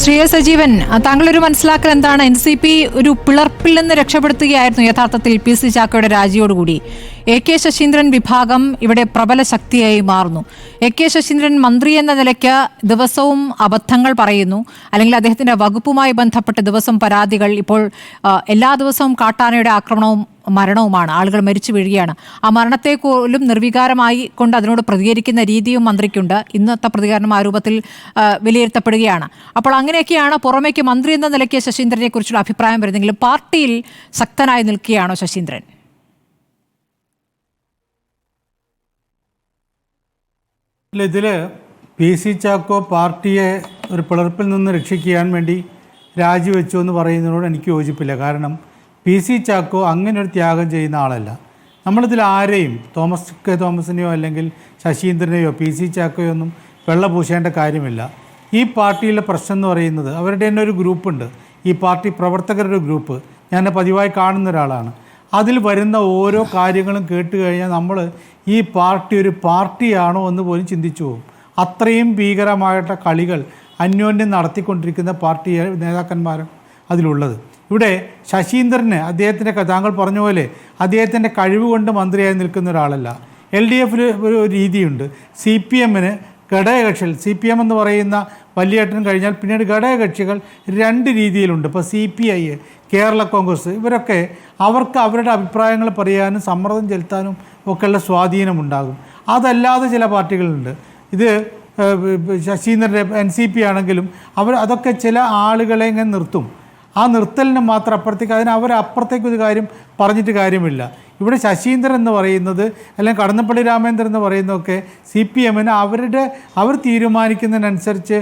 ശ്രീ സജീവൻ, താങ്കളൊരു മനസ്സിലാക്കൽ എന്താണ്? NCP ഒരു പിളർപ്പിൽ നിന്ന് രക്ഷപ്പെടുത്തുകയായിരുന്നു യഥാർത്ഥത്തിൽ PC ചാക്കോയുടെ രാജിയോടുകൂടി. AK ശശീന്ദ്രൻ വിഭാഗം ഇവിടെ പ്രബല ശക്തിയായി മാറുന്നു. AK ശശീന്ദ്രൻ മന്ത്രി എന്ന നിലയ്ക്ക് ദിവസവും അബദ്ധങ്ങൾ പറയുന്നു, അല്ലെങ്കിൽ അദ്ദേഹത്തിന്റെ വകുപ്പുമായി ബന്ധപ്പെട്ട് ദിവസം പരാതികൾ. ഇപ്പോൾ എല്ലാ ദിവസവും കാട്ടാനയുടെ ആക്രമണവും മരണവുമാണ്, ആളുകൾ മരിച്ചു വീഴുകയാണ്. ആ മരണത്തെ പോലും നിർവികാരമായി കൊണ്ട് അതിനോട് പ്രതികരിക്കുന്ന രീതിയും മന്ത്രിക്കുണ്ട്. ഇന്നത്തെ പ്രതികരണം ആ രൂപത്തിൽ വിലയിരുത്തപ്പെടുകയാണ്. അപ്പോൾ അങ്ങനെയൊക്കെയാണ് പുറമേക്ക് മന്ത്രി എന്ന നിലയ്ക്ക് ശശീന്ദ്രനെ കുറിച്ചുള്ള അഭിപ്രായം വരുന്നെങ്കിലും പാർട്ടിയിൽ ശക്തനായി നിൽക്കുകയാണോ ശശീന്ദ്രൻ? അല്ല, ഇതിൽ PC ചാക്കോ പാർട്ടിയെ ഒരു പിളർപ്പിൽ നിന്ന് രക്ഷിക്കാൻ വേണ്ടി രാജിവെച്ചു എന്ന് പറയുന്നതിനോട് എനിക്ക് യോജിപ്പില്ല. കാരണം PC ചാക്കോ അങ്ങനെ ഒരു ത്യാഗം ചെയ്യുന്ന ആളല്ല. നമ്മളിതിൽ ആരെയും തോമസിനെയോ അല്ലെങ്കിൽ ശശീന്ദ്രനെയോ PC ചാക്കോയോ ഒന്നും വെള്ള പൂശേണ്ട കാര്യമില്ല. ഈ പാർട്ടിയിലെ പ്രശ്നം എന്ന് പറയുന്നത് അവരുടെ തന്നെ ഒരു ഗ്രൂപ്പുണ്ട്, ഈ പാർട്ടി പ്രവർത്തകരുടെ ഗ്രൂപ്പ്. ഞാൻ പതിവായി കാണുന്ന ഒരാളാണ്. അതിൽ വരുന്ന ഓരോ കാര്യങ്ങളും കേട്ട് കഴിഞ്ഞാൽ നമ്മൾ ഈ പാർട്ടി ഒരു പാർട്ടിയാണോ എന്ന് പോലും ചിന്തിച്ചു പോകും. അത്രയും ഭീകരമായിട്ട് കളികൾ അന്യോന്യം നടത്തിക്കൊണ്ടിരിക്കുന്ന പാർട്ടി നേതാക്കന്മാരും അതിലുള്ളത്. ഇവിടെ ശശീന്ദ്രന് അദ്ദേഹത്തിൻ്റെ താങ്കൾ പറഞ്ഞ പോലെ അദ്ദേഹത്തിൻ്റെ കഴിവ് കൊണ്ട് മന്ത്രിയായി നിൽക്കുന്ന ഒരാളല്ല. LDF ഒരു രീതിയുണ്ട്. CPMന് ഘടകകക്ഷികൾ, CPM എന്ന് പറയുന്ന വലിയേട്ടൻ കഴിഞ്ഞാൽ പിന്നീട് ഘടകകക്ഷികൾ രണ്ട് രീതിയിലുണ്ട്. ഇപ്പോൾ CPI, കേരള കോൺഗ്രസ്, ഇവരൊക്കെ അവർക്ക് അവരുടെ അഭിപ്രായങ്ങൾ പറയാനും സമ്മർദ്ദം ചെലുത്താനും ഒക്കെയുള്ള സ്വാധീനമുണ്ടാകും. അതല്ലാതെ ചില പാർട്ടികളുണ്ട്. ഇത് ശശീന്ദ്രൻ്റെ NCP ആണെങ്കിലും അതൊക്കെ ചില ആളുകളെ ഇങ്ങനെ നിർത്തും. ആ നിർത്തലിന് മാത്രം അപ്പുറത്തേക്ക് അവരപ്പുറത്തേക്ക് ഒരു കാര്യം പറഞ്ഞിട്ട് കാര്യമില്ല. ഇവിടെ ശശീന്ദ്രൻ എന്ന് പറയുന്നത് അല്ലെങ്കിൽ കടന്നപ്പള്ളി രാമേന്ദ്രൻ എന്ന് പറയുന്നതൊക്കെ CPMന് അവർ തീരുമാനിക്കുന്നതിനനുസരിച്ച്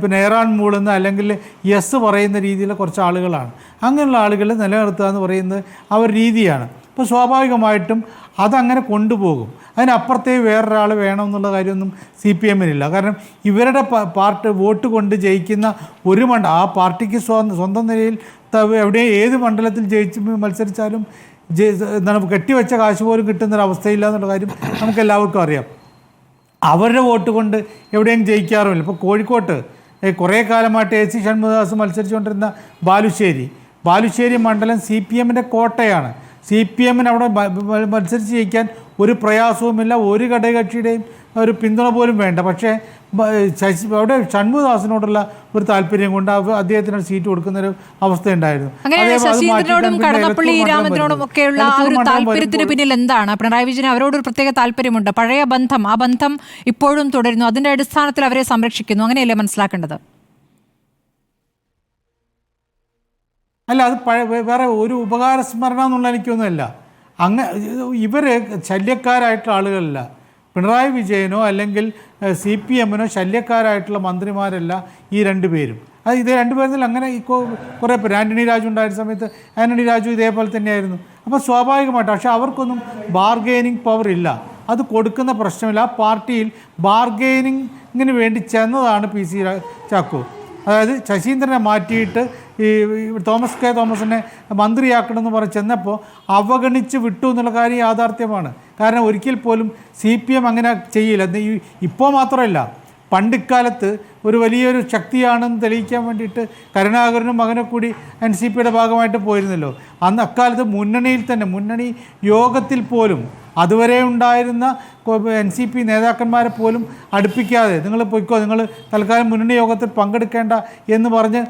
പിന്നെ ഏറാൻ മൂളുന്ന അല്ലെങ്കിൽ യെസ് പറയുന്ന രീതിയിലുള്ള കുറച്ച് ആളുകളാണ്. അങ്ങനെയുള്ള ആളുകളെ നിലനിർത്തുക എന്ന് പറയുന്നത് അവർ രീതിയാണ്. അപ്പോൾ സ്വാഭാവികമായിട്ടും അതങ്ങനെ കൊണ്ടുപോകും. അതിനപ്പുറത്തേ വേറൊരാൾ വേണമെന്നുള്ള കാര്യമൊന്നും CPMനില്ല. കാരണം ഇവരുടെ പാർട്ടി വോട്ട് കൊണ്ട് ജയിക്കുന്ന ഒരു ആ പാർട്ടിക്ക് സ്വന്തം നിലയിൽ എവിടെ ഏത് മണ്ഡലത്തിൽ മത്സരിച്ചാലും എന്താണ് കെട്ടിവെച്ച കാശ് പോലും കിട്ടുന്നൊരവസ്ഥയില്ല എന്നുള്ള കാര്യം നമുക്കെല്ലാവർക്കും അറിയാം. അവരുടെ വോട്ട് കൊണ്ട് എവിടെയും ജയിക്കാറുമില്ല. ഇപ്പോൾ കോഴിക്കോട്ട് കുറേ കാലമായിട്ട് AC ഷൺമുഖദാസ് മത്സരിച്ചുകൊണ്ടിരുന്ന ബാലുശ്ശേരി മണ്ഡലം CPMൻ്റെ കോട്ടയാണ്. CPMന് അവിടെ മത്സരിച്ച് ജയിക്കാൻ ഒരു പ്രയാസവുമില്ല, ഒരു ഘടകകക്ഷിയുടെയും ഒരു പിന്തുണ പോലും വേണ്ട. പക്ഷേ അവിടെ ഷൺമുഖദാസിനോടുള്ള ഒരു താല്പര്യം കൊണ്ട് അദ്ദേഹത്തിന് സീറ്റ് കൊടുക്കുന്നൊരു അവസ്ഥയുണ്ടായിരുന്നു. ശശീന്ദ്രനോടും കടന്നപ്പള്ളി രാമേന്ദ്രനോടും ഒക്കെയുള്ള ഒരു താല്പര്യത്തിന് പിന്നിൽ എന്താണ്? പിണറായി വിജയൻ അവരോടൊരു പ്രത്യേക താല്പര്യമുണ്ട്. പഴയ ബന്ധം, ആ ബന്ധം ഇപ്പോഴും തുടരുന്നു. അതിന്റെ അടിസ്ഥാനത്തിൽ അവരെ സംരക്ഷിക്കുന്നു. അങ്ങനെയല്ലേ മനസ്സിലാക്കേണ്ടത്? അല്ല, അത് വേറെ ഒരു ഉപകാരസ്മരണ എന്നുള്ള എനിക്കൊന്നുമല്ല. ഇവർ ശല്യക്കാരായിട്ടുള്ള ആളുകളല്ല. പിണറായി വിജയനോ അല്ലെങ്കിൽ CPMനോ ശല്യക്കാരായിട്ടുള്ള മന്ത്രിമാരല്ല ഈ രണ്ടുപേരും. ഇത് രണ്ടുപേരിൽ അങ്ങനെ കുറേ പേര്, ആൻ്റണി രാജു ഉണ്ടായിരുന്ന സമയത്ത് ആൻ്റണി രാജു ഇതേപോലെ തന്നെയായിരുന്നു. അപ്പോൾ സ്വാഭാവികമായിട്ട് പക്ഷേ അവർക്കൊന്നും ബാർഗെയിനിങ് പവർ ഇല്ല. അത് കൊടുക്കുന്ന പ്രശ്നമില്ല. ആ പാർട്ടിയിൽ ബാർഗെയിനിങ്ങിന് വേണ്ടി ചെന്നതാണ് PC ചാക്കോ. അതായത് ശശീന്ദ്രനെ മാറ്റിയിട്ട് ഈ തോമസിനെ മന്ത്രിയാക്കണമെന്ന് പറഞ്ഞ് ചെന്നപ്പോൾ അവഗണിച്ച് വിട്ടു എന്നുള്ള കാര്യം യാഥാർത്ഥ്യമാണ്. കാരണം ഒരിക്കൽ പോലും CPM അങ്ങനെ ചെയ്യില്ല. ഇപ്പോൾ മാത്രമല്ല, പണ്ടിക്കാലത്ത് ഒരു വലിയൊരു ശക്തിയാണെന്ന് തെളിയിക്കാൻ വേണ്ടിയിട്ട് കരുണാകരനും മകനെ കൂടി NCPയുടെ ഭാഗമായിട്ട് പോയിരുന്നല്ലോ. അക്കാലത്ത് മുന്നണി യോഗത്തിൽ പോലും അതുവരെ ഉണ്ടായിരുന്ന NCP നേതാക്കന്മാരെ പോലും അടുപ്പിക്കാതെ നിങ്ങൾ പൊയ്ക്കോ, നിങ്ങൾ തൽക്കാലം മുന്നണി യോഗത്തിൽ പങ്കെടുക്കേണ്ട എന്ന് പറഞ്ഞ്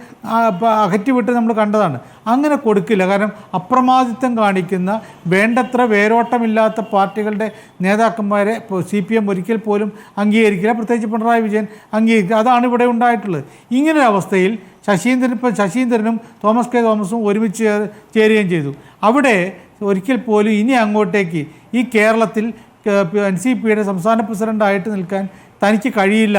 അകറ്റിവിട്ട് നമ്മൾ കണ്ടതാണ്. അങ്ങനെ കൊടുക്കില്ല. കാരണം അപ്രമാദിത്വം കാണിക്കുന്ന വേണ്ടത്ര വേരോട്ടമില്ലാത്ത പാർട്ടികളുടെ നേതാക്കന്മാരെ CPM ഒരിക്കൽ പോലും അംഗീകരിക്കില്ല. പ്രത്യേകിച്ച് പിണറായി വിജയൻ അംഗീകരിക്കില്ല. അതാണ് ഇവിടെ ഉണ്ടായിട്ടുള്ളത്. ഇങ്ങനൊരു അവസ്ഥയിൽ ശശീന്ദ്രനും തോമസും ഒരുമിച്ച് ചേരുകയും ചെയ്തു. അവിടെ ഒരിക്കൽ പോലും ഇനി അങ്ങോട്ടേക്ക് ഈ കേരളത്തിൽ NCPയുടെ സംസ്ഥാന പ്രസിഡൻ്റായിട്ട് നിൽക്കാൻ തനിക്ക് കഴിയില്ല,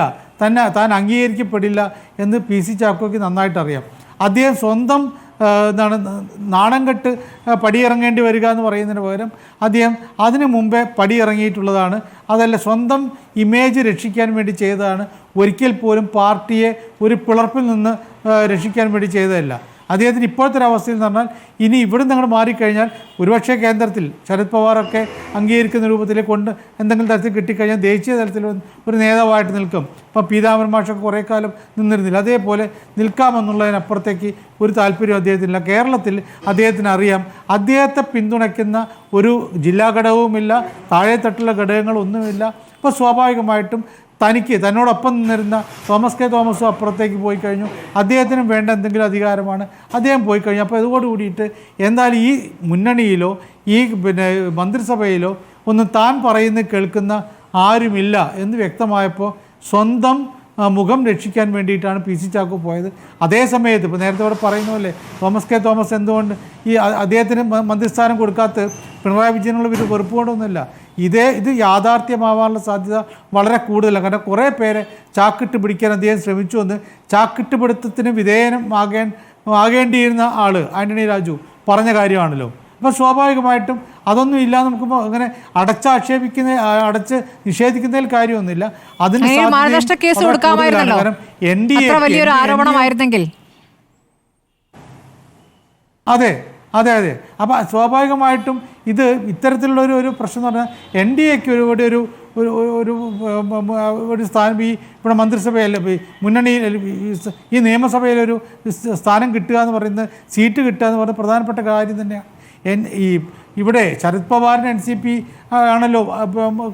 താൻ അംഗീകരിക്കപ്പെടില്ല എന്ന് PC ചാക്കോയ്ക്ക് നന്നായിട്ടറിയാം. അദ്ദേഹം സ്വന്തം നാണം കെട്ട് പടിയിറങ്ങേണ്ടി വരിക എന്ന് പറയുന്നതിന് പകരം അദ്ദേഹം അതിനു മുമ്പേ പടിയിറങ്ങിയിട്ടുള്ളതാണ്. അതല്ല, സ്വന്തം ഇമേജ് രക്ഷിക്കാൻ വേണ്ടി ചെയ്തതാണ്. ഒരിക്കൽ പോലും പാർട്ടിയെ ഒരു പിളർപ്പിൽ നിന്ന് രക്ഷിക്കാൻ വേണ്ടി ചെയ്തതല്ല. അദ്ദേഹത്തിന് ഇപ്പോഴത്തെ ഒരു അവസ്ഥയിൽ എന്ന് പറഞ്ഞാൽ ഇനി ഇവിടെ നിന്ന് മാറിക്കഴിഞ്ഞാൽ ഒരുപക്ഷെ കേന്ദ്രത്തിൽ ശരത് പവാറൊക്കെ അംഗീകരിക്കുന്ന രൂപത്തിലേക്ക് കൊണ്ട് എന്തെങ്കിലും തരത്തിൽ കിട്ടിക്കഴിഞ്ഞാൽ ദേശീയ തലത്തിൽ ഒരു നേതാവായിട്ട് നിൽക്കും. ഇപ്പോൾ പീതാംബരൻ മാഷൊക്കെ കുറേ കാലം നിന്നിരുന്നില്ല, അതേപോലെ നിൽക്കാമെന്നുള്ളതിനപ്പുറത്തേക്ക് ഒരു താല്പര്യം അദ്ദേഹത്തിനില്ല. കേരളത്തിൽ അദ്ദേഹത്തിന് അറിയാം അദ്ദേഹത്തെ പിന്തുണയ്ക്കുന്ന ഒരു ജില്ലാ ഘടകവുമില്ല, താഴെത്തട്ടുള്ള ഘടകങ്ങളൊന്നുമില്ല. അപ്പോൾ സ്വാഭാവികമായിട്ടും തന്നോടൊപ്പം നിന്നിരുന്ന തോമസ് കെ തോമസും അപ്പുറത്തേക്ക് പോയി കഴിഞ്ഞു. അദ്ദേഹത്തിനും വേണ്ട എന്തെങ്കിലും അധികാരമാണ്, അദ്ദേഹം പോയി കഴിഞ്ഞു. അപ്പോൾ ഇതോട് കൂടിയിട്ട് എന്തായാലും ഈ മുന്നണിയിലോ ഈ മന്ത്രിസഭയിലോ ഒന്നും താൻ പറയുന്നത് കേൾക്കുന്ന ആരുമില്ല എന്ന് വ്യക്തമായപ്പോൾ സ്വന്തം മുഖം രക്ഷിക്കാൻ വേണ്ടിയിട്ടാണ് പി സി ചാക്കോ പോയത്. അതേ സമയത്ത് ഇപ്പോൾ നേരത്തെ ഇവിടെ പറയുന്ന പോലെ തോമസ് കെ തോമസ് എന്തുകൊണ്ട് ഈ അദ്ദേഹത്തിന് മന്ത്രിസ്ഥാനം കൊടുക്കാത്ത പിണറായി വിജയനുള്ള ഒരു വെറുപ്പ് കൊണ്ടൊന്നുമില്ല. ഇത് യാഥാർത്ഥ്യമാവാനുള്ള സാധ്യത വളരെ കൂടുതലാണ്. കാരണം കുറേ പേരെ ചാക്കിട്ട് പിടിക്കാൻ അദ്ദേഹം ശ്രമിച്ചു എന്ന് ചാക്കിട്ട് പിടുത്തത്തിന് ആകേണ്ടിയിരുന്ന ആൾ ആൻ്റണി രാജു പറഞ്ഞ കാര്യമാണല്ലോ. അപ്പോൾ സ്വാഭാവികമായിട്ടും അതൊന്നും ഇല്ല, നമുക്ക് അങ്ങനെ അടച്ച് നിഷേധിക്കുന്നതിൽ കാര്യമൊന്നുമില്ല. അതിന് കാരണം വലിയൊരു ആരോപണമായിരുന്നെങ്കിൽ അതെ. അപ്പോൾ സ്വാഭാവികമായിട്ടും ഇത് ഇത്തരത്തിലുള്ള ഒരു പ്രശ്നം എന്ന് പറഞ്ഞാൽ എൻ ഡി എക്ക് ഒരു സ്ഥാനം ഇവിടെ മന്ത്രിസഭയല്ല മുന്നണിയിൽ ഈ നിയമസഭയിലൊരു സ്ഥാനം കിട്ടുക എന്ന് പറയുന്നത്, സീറ്റ് കിട്ടുക എന്ന് പറയുന്നത് പ്രധാനപ്പെട്ട കാര്യം തന്നെയാണ്. ഇവിടെ ശരത് പവാറിൻ്റെ NCP ആണല്ലോ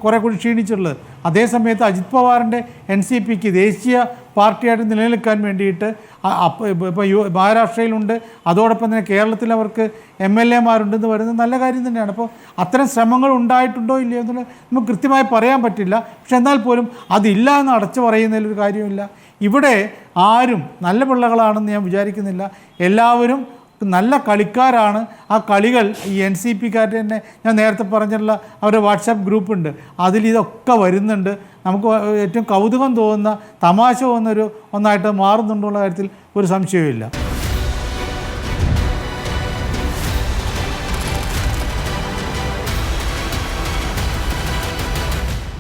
കുറേ കൂടി ക്ഷീണിച്ചിട്ടുള്ളത്. അതേസമയത്ത് അജിത് പവാറിൻ്റെ NCPക്ക് ദേശീയ പാർട്ടിയായിട്ട് നിലനിൽക്കാൻ വേണ്ടിയിട്ട് ഇപ്പോൾ മഹാരാഷ്ട്രയിലുണ്ട്, അതോടൊപ്പം തന്നെ കേരളത്തിൽ അവർക്ക് MLA-മാരുണ്ടെന്ന് പറയുന്നത് നല്ല കാര്യം തന്നെയാണ്. അപ്പോൾ അത്തരം ശ്രമങ്ങൾ ഉണ്ടായിട്ടുണ്ടോ ഇല്ലയോ എന്നുള്ളത് നമുക്ക് കൃത്യമായി പറയാൻ പറ്റില്ല. പക്ഷെ എന്നാൽ പോലും അതില്ല എന്ന് അടച്ചു പറയുന്നതിലൊരു കാര്യമില്ല. ഇവിടെ ആരും നല്ല പിള്ളകളാണെന്ന് ഞാൻ വിചാരിക്കുന്നില്ല. എല്ലാവരും നല്ല കളിക്കാരാണ്. ആ കളികൾ ഈ NCPക്കാരുടെ തന്നെ ഞാൻ നേരത്തെ പറഞ്ഞിട്ടുള്ള അവരുടെ വാട്സാപ്പ് ഗ്രൂപ്പുണ്ട്, അതിലിതൊക്കെ വരുന്നുണ്ട്. നമുക്ക് ഏറ്റവും കൗതുകം തോന്നുന്ന തമാശ തോന്നുന്നൊരു ഒന്നായിട്ട് മാറുന്നുണ്ടുള്ള കാര്യത്തിൽ ഒരു സംശയവുമില്ല.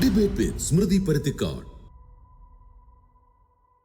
ഡിബേറ്റ് വിത്ത് സ്മൃതി പരുത്തിക്കാട്.